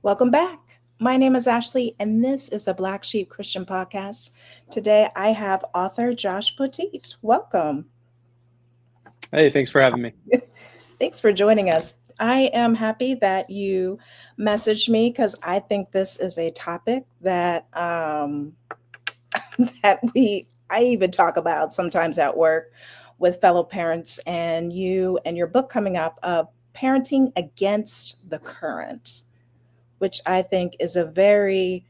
Welcome back. My name is Ashley, and this is the Black Sheep Christian Podcast. Today I have author Josh Poteet. Welcome. Hey, thanks for having me. Thanks for joining us. I am happy that you messaged me because I think this is a topic that that I even talk about sometimes at work with fellow parents, and you and your book coming up of parenting against the current, which I think is a very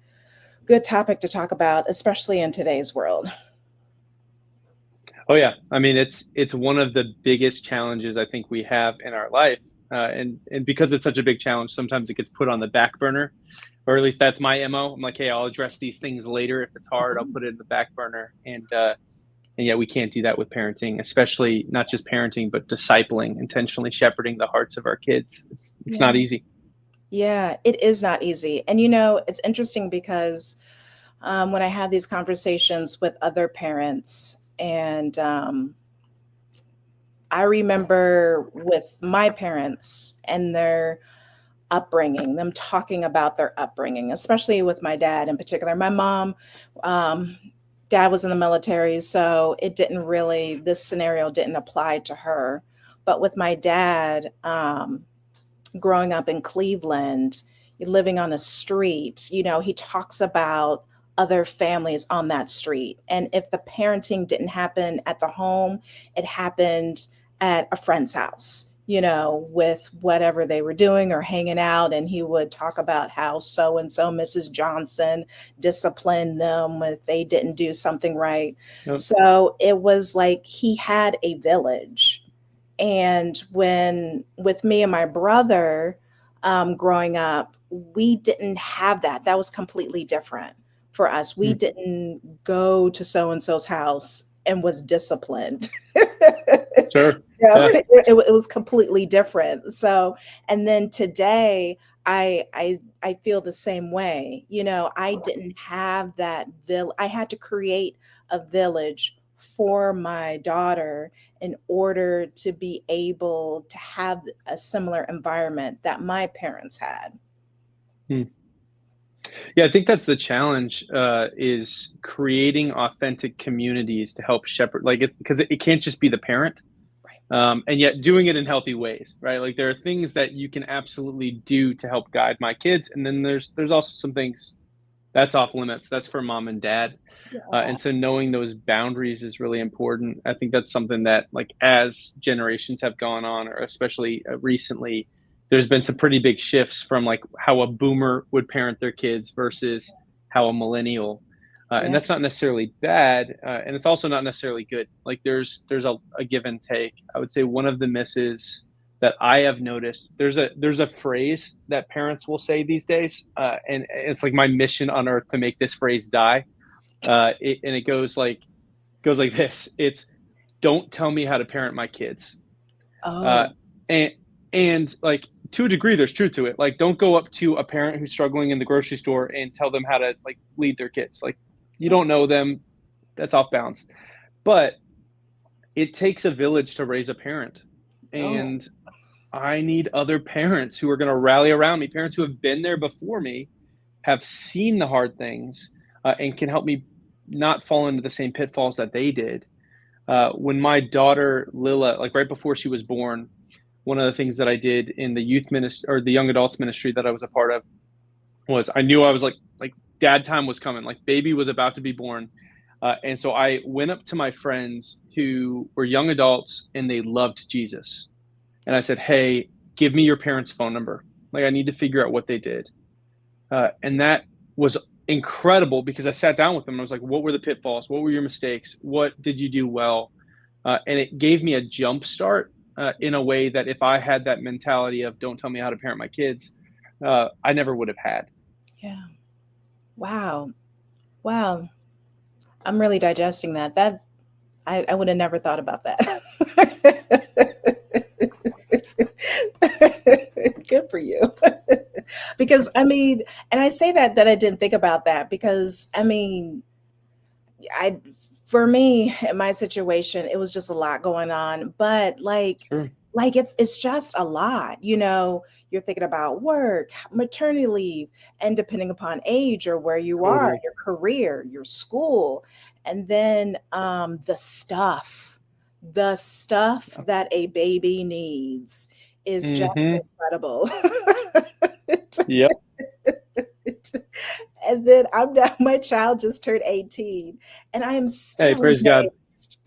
good topic to talk about, especially in today's world. Oh yeah, I mean it's one of the biggest challenges I think we have in our life, and because it's such a big challenge, sometimes it gets put on the back burner, or at least that's my MO. I'm like, hey, I'll address these things later. If it's hard, I'll put it in the back burner, and yet we can't do that with parenting, especially not just parenting, but discipling, intentionally shepherding the hearts of our kids. It's Yeah. not easy. Yeah, it is not easy. And it's interesting because when I have these conversations with other parents, and I remember with my parents and their upbringing, them talking about their upbringing, especially with my dad in particular. My mom, um, dad was in the military, so this scenario didn't apply to her. But with my dad, growing up in Cleveland, living on a street, he talks about other families on that street. And if the parenting didn't happen at the home, it happened at a friend's house, with whatever they were doing or hanging out. And he would talk about how so and so, Mrs. Johnson, disciplined them if they didn't do something right. Yep. So it was like he had a village. And when with me and my brother growing up, we didn't have that. That was completely different for us. We Mm, didn't go to so and so's house and was disciplined. sure. Yeah. It was completely different. So, and then today, I feel the same way. I didn't have that I had to create a village for my daughter in order to be able to have a similar environment that my parents had. Mm. Yeah, I think that's the challenge, is creating authentic communities to help shepherd, like it, because it can't just be the parent, Right. and yet doing it in healthy ways, right? Like there are things that you can absolutely do to help guide my kids, and then there's also some things that's off limits. That's for mom and dad, Yeah. and so knowing those boundaries is really important. I think that's something that, like, as generations have gone on, or especially recently, there's been some pretty big shifts from like how a boomer would parent their kids versus how a millennial. And Yeah. that's not necessarily bad, and it's also not necessarily good. Like there's a give and take. I would say one of the misses that I have noticed, there's a phrase that parents will say these days, and it's like my mission on earth to make this phrase die. And it goes like this. It's, don't tell me how to parent my kids. Uh, Oh, and like, to a degree, there's truth to it. Like, don't go up to a parent who's struggling in the grocery store and tell them how to like lead their kids. Like, you right. don't know them. That's off bounds. But it takes a village to raise a parent, Oh, and I need other parents who are going to rally around me. Parents who have been there before me, have seen the hard things, and can help me not fall into the same pitfalls that they did. When my daughter Lila, like right before she was born, one of the things that I did in the youth ministry, or the young adults ministry that I was a part of, was I knew I was like dad time was coming, like baby was about to be born, and so I went up to my friends who were young adults and they loved Jesus, and I said, "Hey, give me your parents' phone number. Like I need to figure out what they did." And that was incredible because I sat down with them. And I was like, what were the pitfalls? What were your mistakes? What did you do well? And it gave me a jump start, in a way that if I had that mentality of don't tell me how to parent my kids, I never would have had. yeah. Wow. Wow. I'm really digesting that. I would have never thought about that. Good for you. Because and I say that I didn't think about that because I for me in my situation it was just a lot going on, but like Sure. Like it's just a lot, you know. You're thinking about work, maternity leave, and depending upon age or where you are, Totally. your career, your school, and then the stuff Yeah. that a baby needs is just Hmm. incredible. Yep. And then I'm now, my child just turned 18, and I am Hey, still praise God. amazed.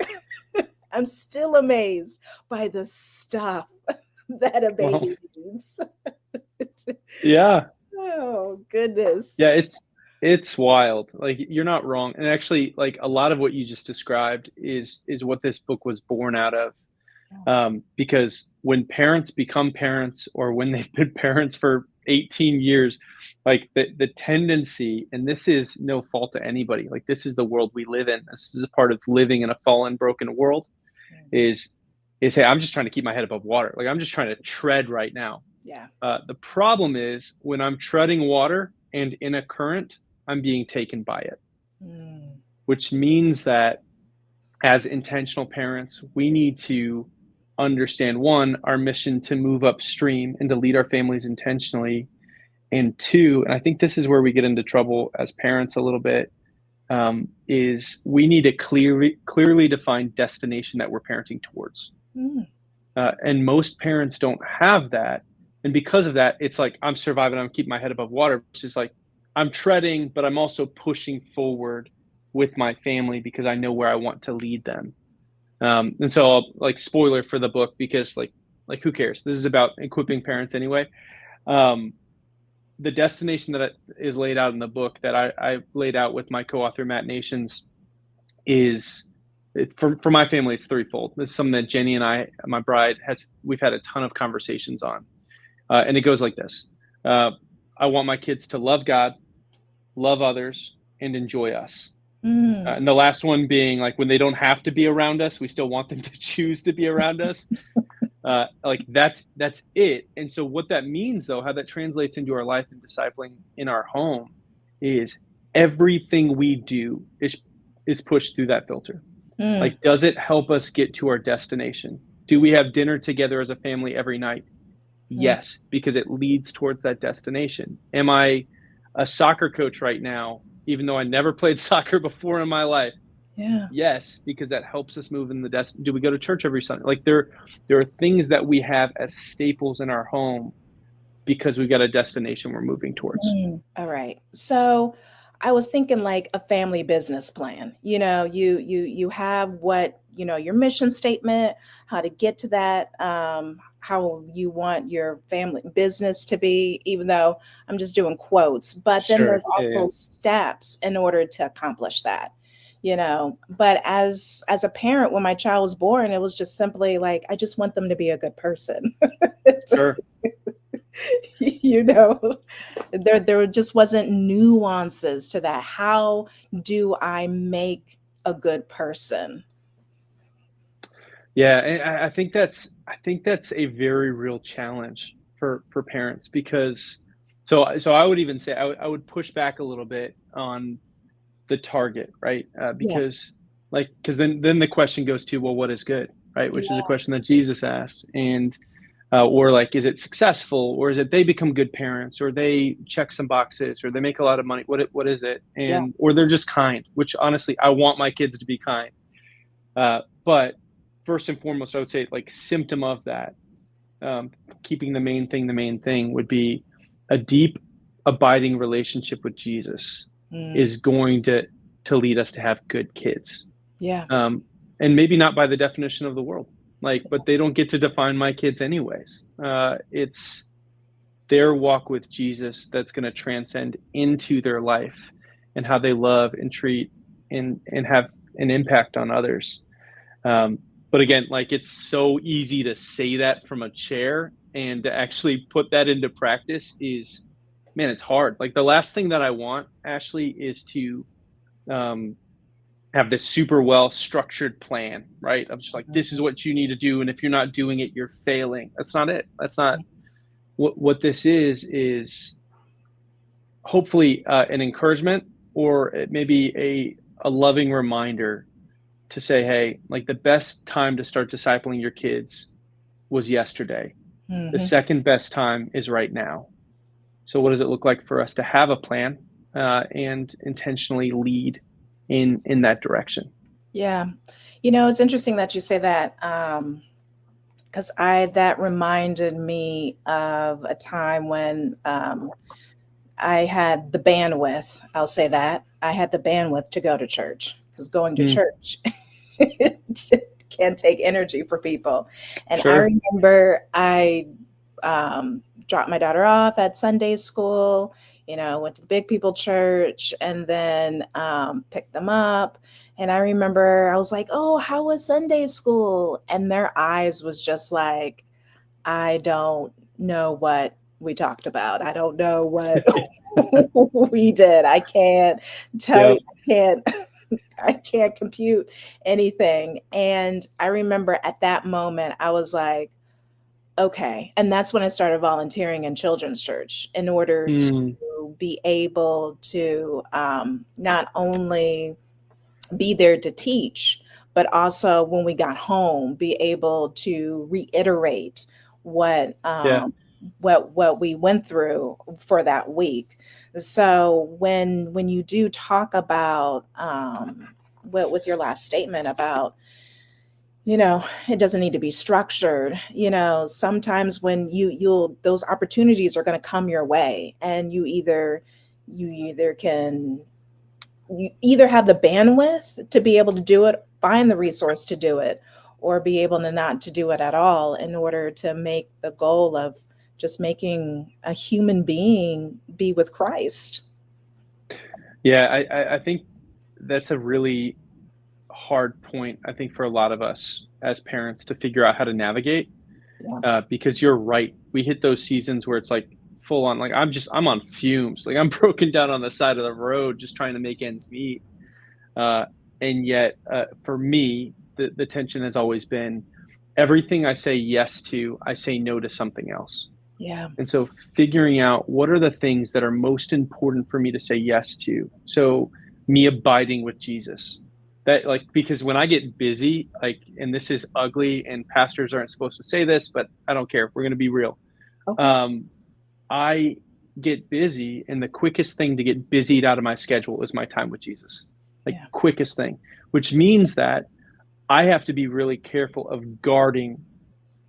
I'm still amazed by the stuff that a Well, baby needs. yeah. Oh, goodness. Yeah, it's wild. Like you're not wrong. And actually, like a lot of what you just described is what this book was born out of. Yeah. Because when parents become parents or when they've been parents for 18 years, like the tendency, and this is no fault to anybody, like this is the world we live in. This is a part of living in a fallen, broken world, Mhm. is is hey, I'm just trying to keep my head above water. Like I'm just trying to tread right now. Yeah. The problem is when I'm treading water and in a current, I'm being taken by it, Mm. which means that as intentional parents, we need to understand one, our mission to move upstream and to lead our families intentionally. And two, and I think this is where we get into trouble as parents a little bit, is we need a clearly defined destination that we're parenting towards. Mm. And most parents don't have that. And because of that, it's like I'm surviving, I'm keeping my head above water. It's just like I'm treading, but I'm also pushing forward with my family because I know where I want to lead them. And so I'll like spoiler for the book because like who cares? This is about equipping parents anyway. Um, the destination that is laid out in the book that I laid out with my co-author Matt Nations is for my family it's threefold. This is something that Jenny and I, my bride, has we've had a ton of conversations on, and it goes like this: uh, I want my kids to love God, love others, and enjoy us. Mm. And the last one being like when they don't have to be around us, we still want them to choose to be around us. Like that's it. And so what that means, though, how that translates into our life and discipling in our home, is everything we do is pushed through that filter. Mm. Like, does it help us get to our destination? Do we have dinner together as a family every night? Mm. Yes, because it leads towards that destination. Am I a soccer coach right now, even though I never played soccer before in my life? Yeah. Yes, because that helps us move in the do we go to church every Sunday? Like there are things that we have as staples in our home because we got a destination we're moving towards. Mm. All right. So I was thinking like a family business plan. You know, you have what, you know, your mission statement, how to get to that, how you want your family business to be, even though I'm just doing quotes, but then Sure. there's Yeah, yeah. also steps in order to accomplish that. You know, but as a parent, when my child was born, it was just simply like, I just want them to be a good person. Sure. You know, there just wasn't nuances to that. How do I make a good person? Yeah, and I think that's a very real challenge for parents because so I would even say I would push back a little bit on the target, right? Yeah. Because then the question goes to, well, what is good, right? Which is a Yeah. question that Jesus asked, and or like, is it successful, or is it they become good parents, or they check some boxes, or they make a lot of money? What is it? Yeah. And or they're just kind. Which honestly, I want my kids to be kind. But first and foremost, I would say like symptom of that, um, keeping the main thing would be a deep, abiding relationship with Jesus Mm. is going to lead us to have good kids. Yeah. Um, and maybe not by the definition of the world, like, but they don't get to define my kids anyways. It's their walk with Jesus that's going to transcend into their life and how they love and treat and have an impact on others. Um, but again, like it's so easy to say that from a chair and to actually put that into practice is, man, it's hard. Like the last thing that I want, Ashley, is to um, have this super well structured plan, right? Of just like, this is Mhm. what you need to do. And if you're not doing it, you're failing. That's not it. That's not what this is hopefully an encouragement or maybe a loving reminder to say, hey, like the best time to start discipling your kids was yesterday. The Hmm. second best time is right now. So what does it look like for us to have a plan and intentionally lead in that direction? Yeah. It's interesting that you say that, because I that reminded me of a time when I had the bandwidth. I'll say that I had the bandwidth to go to church, because going to Mm, church can take energy for people. And I sure. remember I dropped my daughter off at Sunday school, went to the big people church, and then picked them up. And I remember I was like, "Oh, how was Sunday school?" And their eyes was just like, "I don't know what we talked about. I don't know what we did. I can't tell you, Yep. I can't I can't compute anything." And I remember at that moment I was like, okay. And that's when I started volunteering in children's church in order to Mm, be able to not only be there to teach, but also when we got home, be able to reiterate what yeah. what we went through for that week. So when you do talk about with your last statement about, it doesn't need to be structured. Sometimes when you'll those opportunities are going to come your way, and you either have the bandwidth to be able to do it, find the resource to do it, or be able to not to do it at all, in order to make the goal of just making a human being be with Christ. Yeah, I think that's a really hard point, I think, for a lot of us as parents to figure out how to navigate. Yeah. Because you're right. We hit those seasons where it's like full on, like I'm on fumes. Like I'm broken down on the side of the road just trying to make ends meet. Uh, and yet, for me, the tension has always been everything I say yes to, I say no to something else. Yeah. And so figuring out what are the things that are most important for me to say yes to. So me abiding with Jesus. That like because when I get busy, like and this is ugly and pastors aren't supposed to say this, but I don't care. We're going to be real. Okay. Um I get busy and the quickest thing to get busied out of my schedule is my time with Jesus. Like Yeah. quickest thing, which means that I have to be really careful of guarding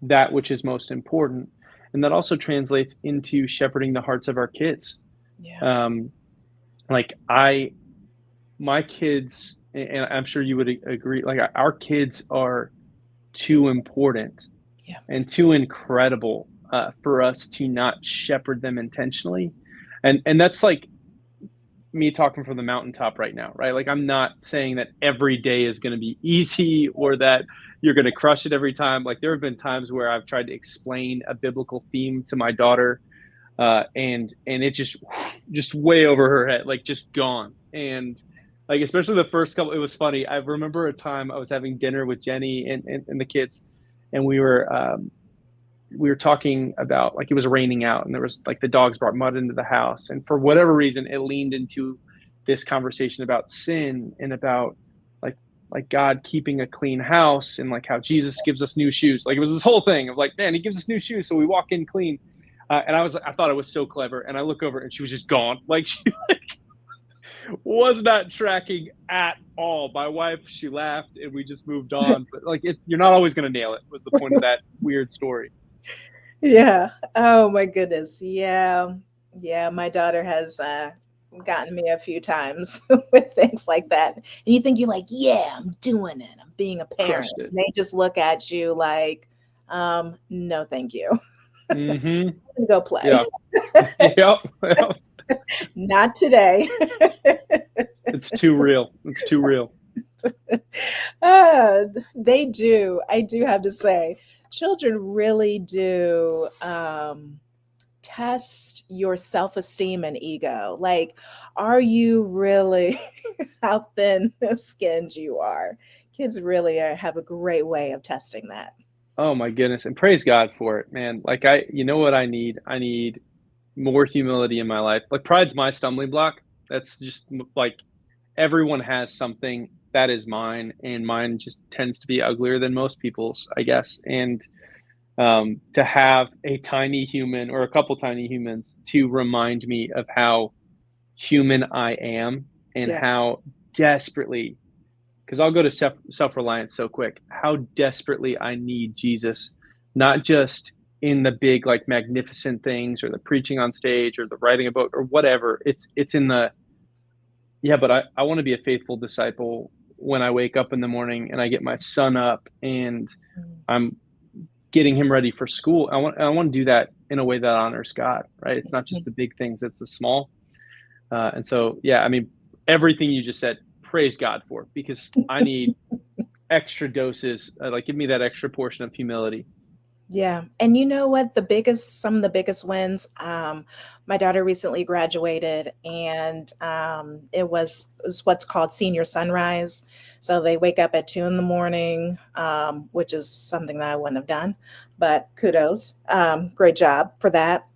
that which is most important. And that also translates into shepherding the hearts of our kids. Yeah. Um, like my kids, and I'm sure you would agree, like our kids are too important Yeah. and too incredible for us to not shepherd them intentionally. And that's like me talking from the mountaintop right now, right? Like I'm not saying that every day is going to be easy or that you're going to crush it every time. Like there have been times where I've tried to explain a biblical theme to my daughter, and it just way over her head, like just gone. And like especially the first couple, it was funny. I remember a time I was having dinner with Jenny and the kids, and we were talking about like it was raining out and there was like the dogs brought mud into the house, and for whatever reason it leaned into this conversation about sin and about like like God keeping a clean house and like how Jesus gives us new shoes. Like it was this whole thing of like, man, he gives us new shoes so we walk in clean. And I thought it was so clever, and I look over and she was just gone. Like she was not tracking at all. My wife, she laughed and we just moved on. But like, you're not always going to nail it. Was the point of that weird story? Yeah. Oh my goodness. Yeah. Yeah. My daughter has gotten me a few times with things like that. And you think you're like, yeah, I'm doing it. I'm being a parent. Crushed it. And they just look at you like, no, thank you. Mm-hmm. I'm gonna go play. Yeah. Yep. Yep. Not today. It's too real. It's too real. They do. I do have to say, children really do test your self esteem and ego. Like, are you really how thin skinned you are? Kids really have a great way of testing that. Oh my goodness. And praise God for it, man. Like you know what I need? I need more humility in my life. Like pride's my stumbling block. That's just like everyone has something that is mine, and mine just tends to be uglier than most people's, I guess. And to have a tiny human or a couple tiny humans to remind me of how human I am and Yeah. how desperately, because I'll go to self-reliance so quick, how desperately I need Jesus, not just in the big, like magnificent things or the preaching on stage or the writing a book or whatever. It's in the, yeah, but I want to be a faithful disciple when I wake up in the morning and I get my son up and Mm. I'm getting him ready for school. I want to do that in a way that honors God, right? It's not just the big things, it's the small. And so, yeah, I mean, everything you just said, praise God for, because I need extra doses. Like, give me that extra portion of humility. Yeah. And you know what? Some of the biggest wins, my daughter recently graduated and it was what's called senior sunrise. So they wake up at 2 in the morning, which is something that I wouldn't have done, but kudos. Great job for that.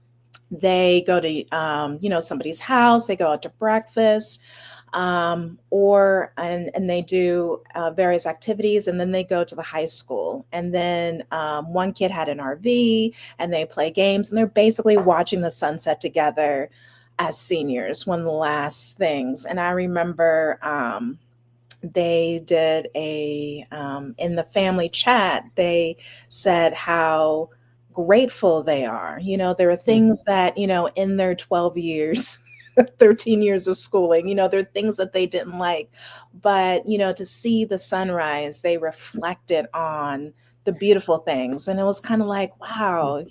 They go to, somebody's house, they go out to breakfast, and they do various activities, and then they go to the high school, and then one kid had an RV, and they play games, and they're basically watching the sunset together as seniors, one of the last things. And I remember they did in the family chat, they said how grateful they are. There are Mm. things that, in their 12 years, 13 years of schooling, there are things that they didn't like. But, to see the sunrise, they reflected on the beautiful things. And it was kind of like, wow,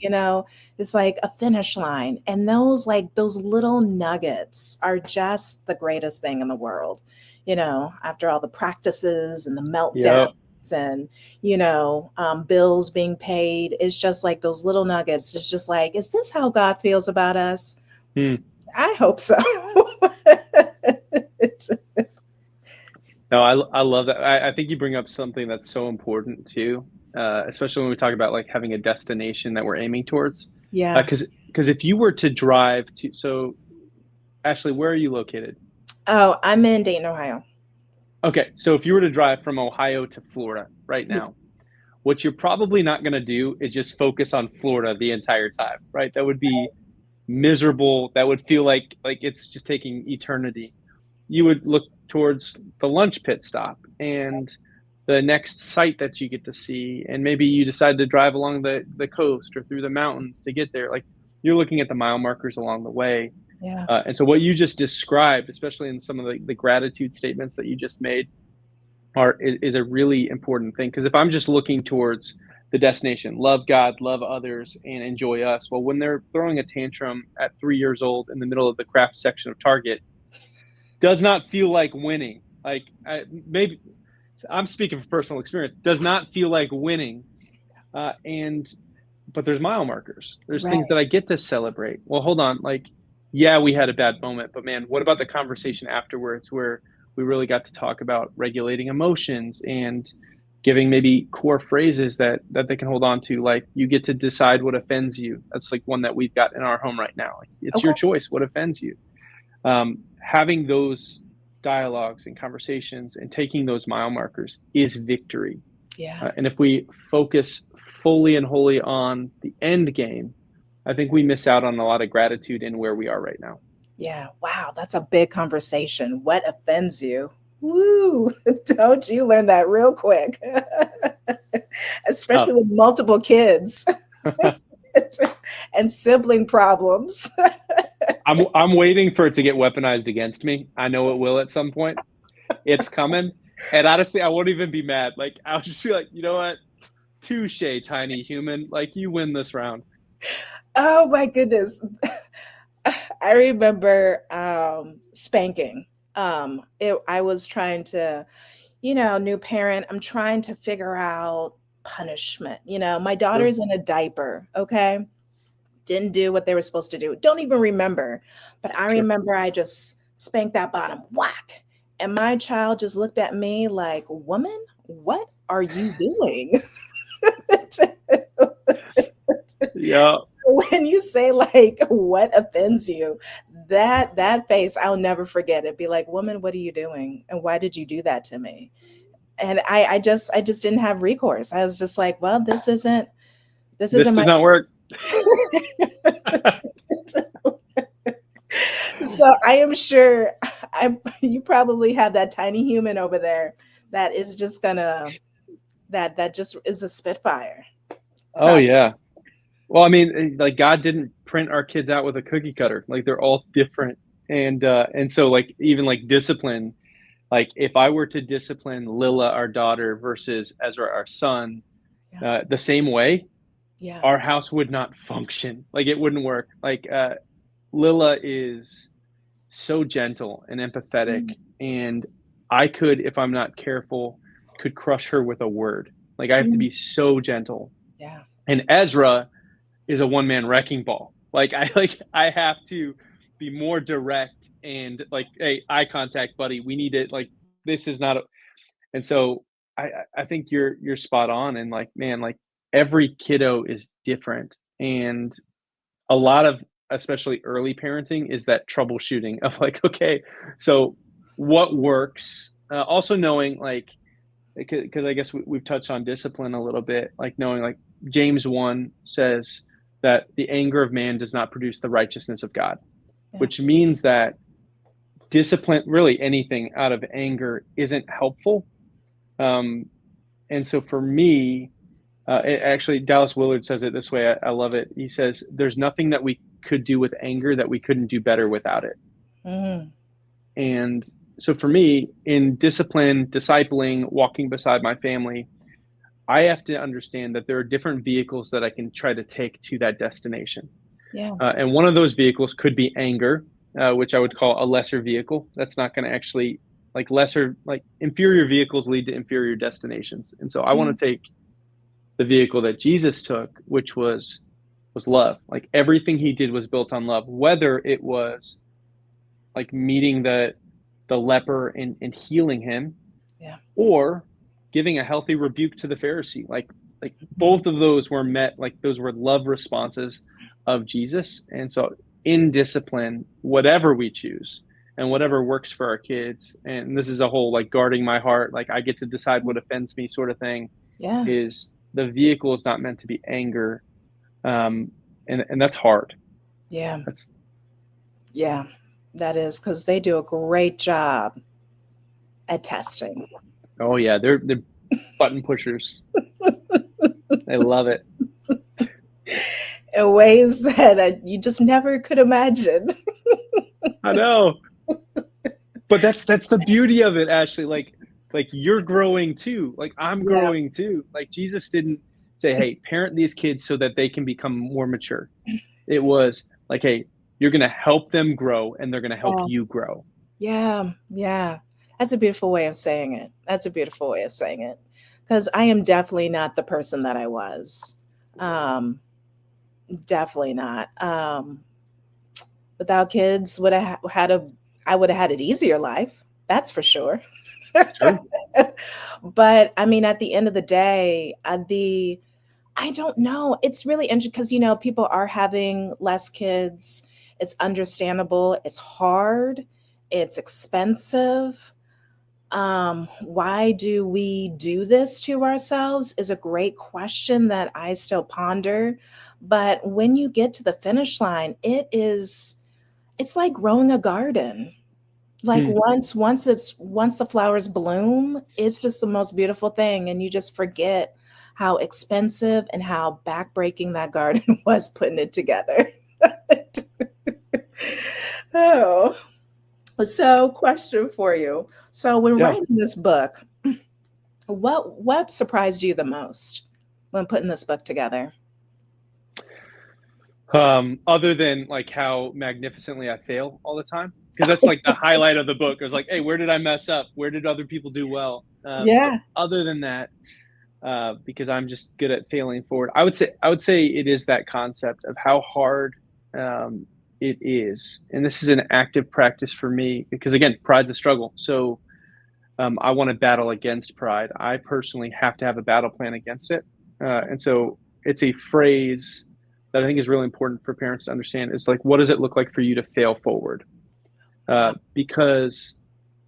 it's like a finish line. And those little nuggets are just the greatest thing in the world, after all the practices and the Yep. meltdowns and, bills being paid. It's just like those little nuggets. It's just like, is this how God feels about us? Mm. I hope so. No, I love that. I think you bring up something that's so important too, especially when we talk about like having a destination that we're aiming towards. Yeah. Because if you were to drive to, so Ashley, where are you located? Oh, I'm in Dayton, Ohio. Okay, so if you were to drive from Ohio to Florida right Yeah. now, what you're probably not going to do is just focus on Florida the entire time, right? That would be miserable. That would feel like it's just taking eternity. You would look towards the lunch pit stop and the next site that you get to see, and maybe you decide to drive along the coast or through the mountains to get there. Like, you're looking at the mile markers along the way. Yeah. And so what you just described, especially in some of the gratitude statements that you just made, is a really important thing. Because if I'm just looking towards the destination, love God, love others, and enjoy us, well, when they're throwing a tantrum at 3 years old in the middle of the craft section of Target, does not feel like winning. Like, maybe I'm speaking from personal experience, does not feel like winning. And but there's mile markers. There's things Right. that I get to celebrate. Well, hold on. Like, yeah, we had a bad moment, but man, what about the conversation afterwards where we really got to talk about regulating emotions and giving maybe core phrases that they can hold on to, like, you get to decide what offends you. That's like one that we've got in our home right now. Like, it's your Okay. choice what offends you. Having those dialogues and conversations and taking those mile markers is victory. Yeah. And if we focus fully and wholly on the end game, I think we miss out on a lot of gratitude in where we are right now. Yeah. Wow. That's a big conversation. What offends you? Woo. Don't you learn that real quick, Oh, especially with multiple kids and sibling problems. I'm waiting for it to get weaponized against me. I know it will at some point. It's coming. And honestly, I won't even be mad. Like, I'll just be like, you know what? Touche, tiny human. Like, you win this round. Oh my goodness. I remember spanking. I was trying to, new parent, I'm trying to figure out punishment. My Sure. daughter's in a diaper, okay? Didn't do what they were supposed to do. Don't even remember. But I Sure. remember I just spanked that bottom, whack. And my child just looked at me like, woman, what are you doing? Yeah. When you say like what offends you, that face, I'll never forget it. Be like, woman, what are you doing? And why did you do that to me? And I just didn't have recourse. I was just like, well, this isn't This This isn't did my. not work. So I am sure you probably have that tiny human over there that is just gonna that just is a spitfire. Oh Probably. yeah. Well, I mean, like God didn't print our kids out with a cookie cutter. Like they're all different. And so like even like discipline, like if I were to discipline Lila, our daughter, versus Ezra, our son, Yeah. the same way, Yeah. our house would not function. Like it wouldn't work. Like Lila is so gentle and empathetic, Mm, and I could, if I'm not careful, could crush her with a word. Like I have to mm, be so gentle. yeah. And Ezra is a one man wrecking ball. I have to be more direct and like, hey, eye contact, buddy. We need it. Like this is not a, and so I think you're spot on. And like, man, like every kiddo is different. And a lot of especially early parenting is that troubleshooting of like, okay, so what works? Also knowing like, because I guess we've touched on discipline a little bit, like knowing like James 1 says that the anger of man does not produce the righteousness of God, Yeah. which means that discipline, really anything out of anger, isn't helpful. Um, and so for me, actually, Dallas Willard says it this way. I love it. He says, "There's nothing that we could do with anger that we couldn't do better without it." Mm, And so for me, in discipline, discipling, walking beside my family, I have to understand that there are different vehicles that I can try to take to that destination. yeah. And one of those vehicles could be anger, which I would call a lesser vehicle. That's not going to actually, like lesser, like inferior vehicles lead to inferior destinations. And so I Yeah. want to take the vehicle that Jesus took, which was love. Like everything he did was built on love, whether it was like meeting the leper and healing him, Yeah. or giving a healthy rebuke to the Pharisee. Like Mm, both of those were met, like those were love responses of Jesus. And so in discipline, whatever we choose and whatever works for our kids, and this is a whole like guarding my heart, like I get to decide what offends me sort of thing, yeah. is the vehicle is not meant to be anger. Um, and that's hard. Yeah. That's, Yeah. That is because they do a great job at testing oh yeah, they're button pushers. They love it. in ways that you just never could imagine. I know. But that's the beauty of it, Ashley. Like you're growing too. Like I'm Yeah. growing too. Like Jesus didn't say, "Hey, parent these kids so that they can become more mature." It was like, "Hey, you're going to help them grow and they're going to help Yeah. you grow." Yeah. Yeah. That's a beautiful way of saying it. That's a beautiful way of saying it. Because I am definitely not the person that I was. Um, Definitely not. Without kids, would have had a I would have had an easier life. That's for sure. Sure. But I mean, at the end of the day, I don't know. It's really interesting because people are having less kids. It's understandable. It's hard. It's expensive. Why do we do this to ourselves is a great question that I still ponder. But when you get to the finish line, it's like growing a garden. Like Hmm. once the flowers bloom, it's just the most beautiful thing, and you just forget how expensive and how backbreaking that garden was putting it together. Oh, so question for you. So when Yeah. writing this book, what surprised you the most when putting this book together? Other than like how magnificently I fail all the time, because that's like the highlight of the book. It was like, hey, where did I mess up? Where did other people do well? So Yeah. other than that, because I'm just good at failing forward, I would say it is that concept of how hard it is, and this is an active practice for me because again, pride's a struggle. So I want to battle against pride. I personally have to have a battle plan against it, and so it's a phrase that I think is really important for parents to understand. Is like, what does it look like for you to fail forward? Wow. Because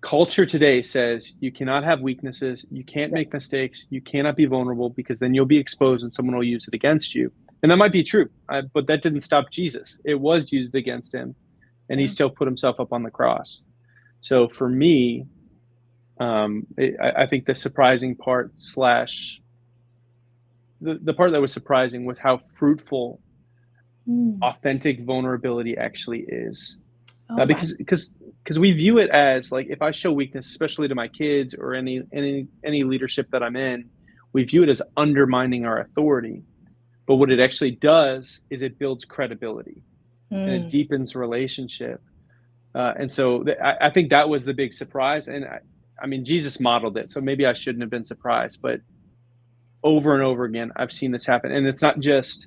culture today says you cannot have weaknesses, you can't make Yes. mistakes, you cannot be vulnerable because then you'll be exposed and someone will use it against you. And that might be true, but that didn't stop Jesus. It was used against him, and he Yeah. still put himself up on the cross. So for me, I think the surprising part slash the part that was surprising was how fruitful Mm. authentic vulnerability actually is. Oh, wow. Because we view it as like if I show weakness, especially to my kids or any leadership that I'm in, we view it as undermining our authority. But what it actually does is it builds credibility and it Mm. deepens relationship. And so I think that was the big surprise. And I mean, Jesus modeled it, so maybe I shouldn't have been surprised. But over and over again, I've seen this happen, and it's not just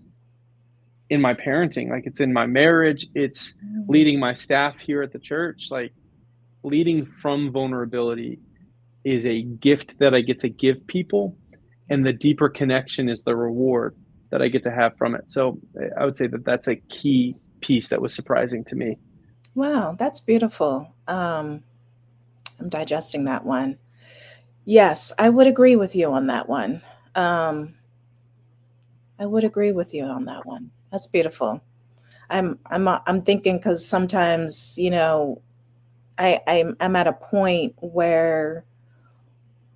in my parenting, like it's in my marriage, it's Mm. leading my staff here at the church. Like leading from vulnerability is a gift that I get to give people, and Yeah. the deeper connection is the reward that I get to have from it. So I would say that that's a key piece that was surprising to me. Wow, that's beautiful. I'm digesting that one. Yes, I would agree with you on that one. Um, I would agree with you on that one. That's beautiful. I'm thinking because sometimes I'm at a point where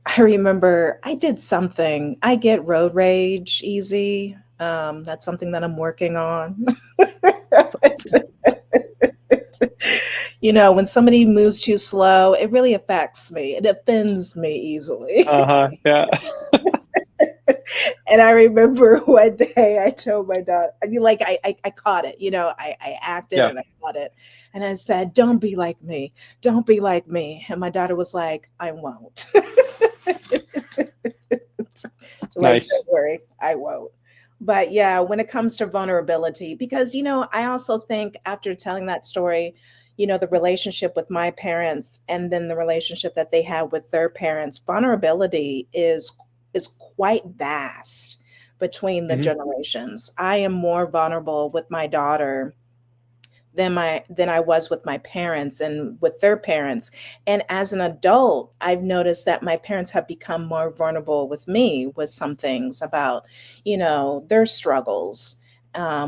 I remember I did something. I get road rage easy. That's something that I'm working on. That's awesome. When somebody moves too slow, it really affects me. It offends me easily. Uh-huh. Yeah. And I remember one day I told my daughter, I mean, like I caught it, I acted Yeah. and I caught it. And I said, "Don't be like me. Don't be like me." And my daughter was like, "I won't." Like, Nice. don't worry, I won't. But yeah, when it comes to vulnerability, because I also think after telling that story, the relationship with my parents and then the relationship that they have with their parents, vulnerability is quite vast between the Hmm. generations. I am more vulnerable with my daughter than I was with my parents and with their parents. And as an adult, I've noticed that my parents have become more vulnerable with me with some things about, their struggles.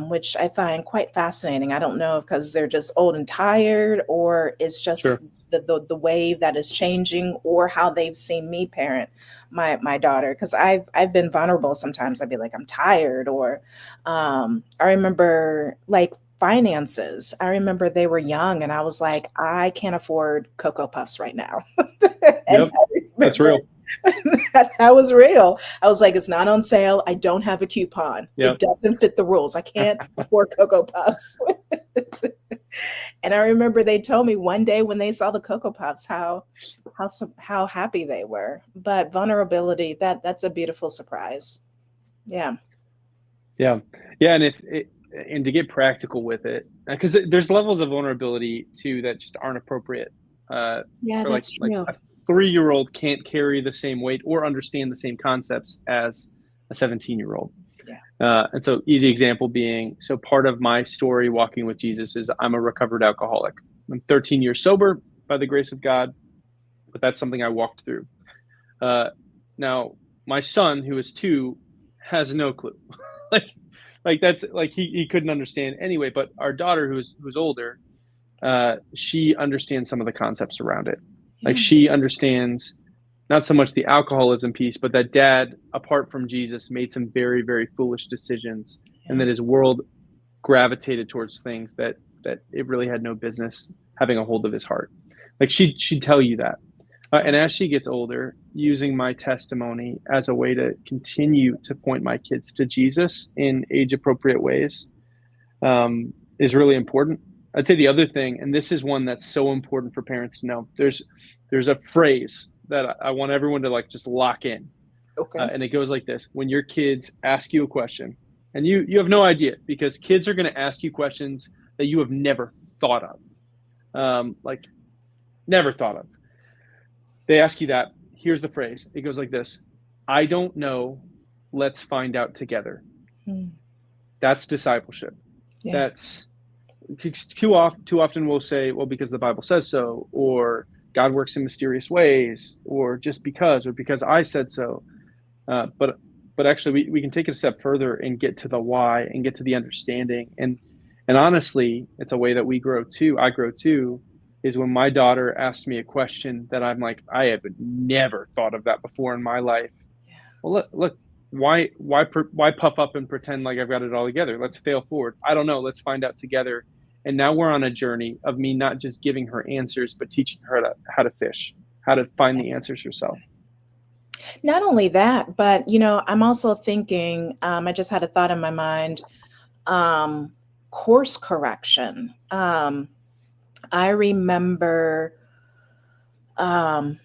Which I find quite fascinating. I don't know if because they're just old and tired, or it's just Sure. the way that is changing, or how they've seen me parent my daughter. Because I've been vulnerable sometimes. I'd be like, I'm tired, or I remember like finances. I remember they were young and I was like, I can't afford Cocoa Puffs right now. And Yep. I That's remember real. that was real. I was like, it's not on sale. I don't have a coupon. It Yep. doesn't fit the rules. I can't afford Cocoa Puffs. And I remember they told me one day when they saw the Cocoa Puffs how happy they were. But vulnerability, that's a beautiful surprise. Yeah. Yeah. Yeah. And to get practical with it, because there's levels of vulnerability too that just aren't appropriate. Yeah, For that's like true. a 3-year-old can't carry the same weight or understand the same concepts as a 17-year-old. Yeah. And so, easy example being, so part of my story walking with Jesus is I'm a recovered alcoholic. I'm 13 years sober by the grace of God, but that's something I walked through. Uh, Now, my son, who is 2, has no clue. like, like that's like he couldn't understand anyway. But our daughter, who's older, she understands some of the concepts around it. Like Yeah. she understands not so much the alcoholism piece, but that dad, apart from Jesus, made some very, very foolish decisions, and Yeah. that his world gravitated towards things that it really had no business having a hold of his heart. Like she'd tell you that. Yeah. And as she gets older, using my testimony as a way to continue to point my kids to Jesus in age appropriate ways is really important. I'd say the other thing, and this is one that's so important for parents to know. There's a phrase that I want everyone to like just lock in, Okay. and it goes like this: When your kids ask you a question, and you have no idea because kids are going to ask you questions that you have never thought of, like never thought of. They ask you that. Here's the phrase. It goes like this: I don't know. Let's find out together. Hmm. That's discipleship. Yeah. That's too often we'll say, well, because the Bible says so, or God works in mysterious ways, or just because, or because I said so. But actually, we can take it a step further and get to the why and get to the understanding. And honestly, it's a way that we grow too. I grow too, is when my daughter asks me a question that I'm like, I have never thought of that before in my life. Well, look, why puff up and pretend like I've got it all together? Let's fail forward. I don't know. Let's find out together. And now we're on a journey of me not just giving her answers, but teaching her how to fish, how to find the answers herself. Not only that, but I'm also thinking, I just had a thought in my mind, um, course correction. I remember um,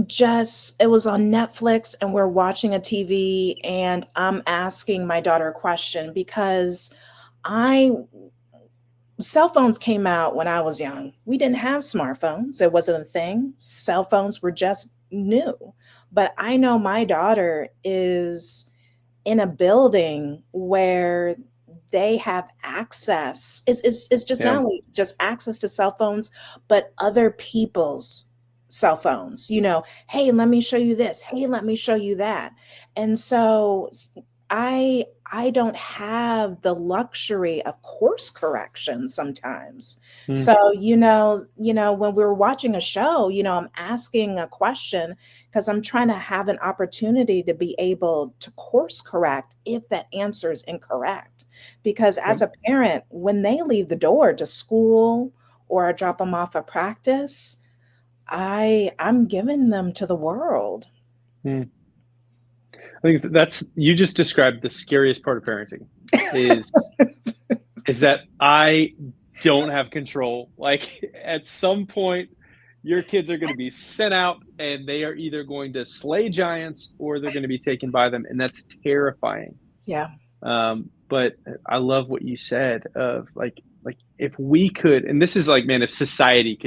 just it was on Netflix and we're watching a TV and I'm asking my daughter a question because I cell phones came out when I was young. We didn't have smartphones. It wasn't a thing. Cell phones were just new. But I know my daughter is in a building where they have access. It's just not Yeah. only just access to cell phones, but other people's cell phones. Hey, let me show you this. Hey, let me show you that. And so I don't have the luxury of course correction sometimes. Mm, So, when we're watching a show, I'm asking a question because I'm trying to have an opportunity to be able to course correct if that answer is incorrect. Because yep. as a parent, when they leave the door to school or I drop them off at practice, I'm giving them to the world. Mm. I think you just described the scariest part of parenting is is that I don't have control. Like at some point, your kids are going to be sent out and they are either going to slay giants or they're going to be taken by them. And that's terrifying. Yeah. But I love what you said of like if we could, and this is like, man, if society could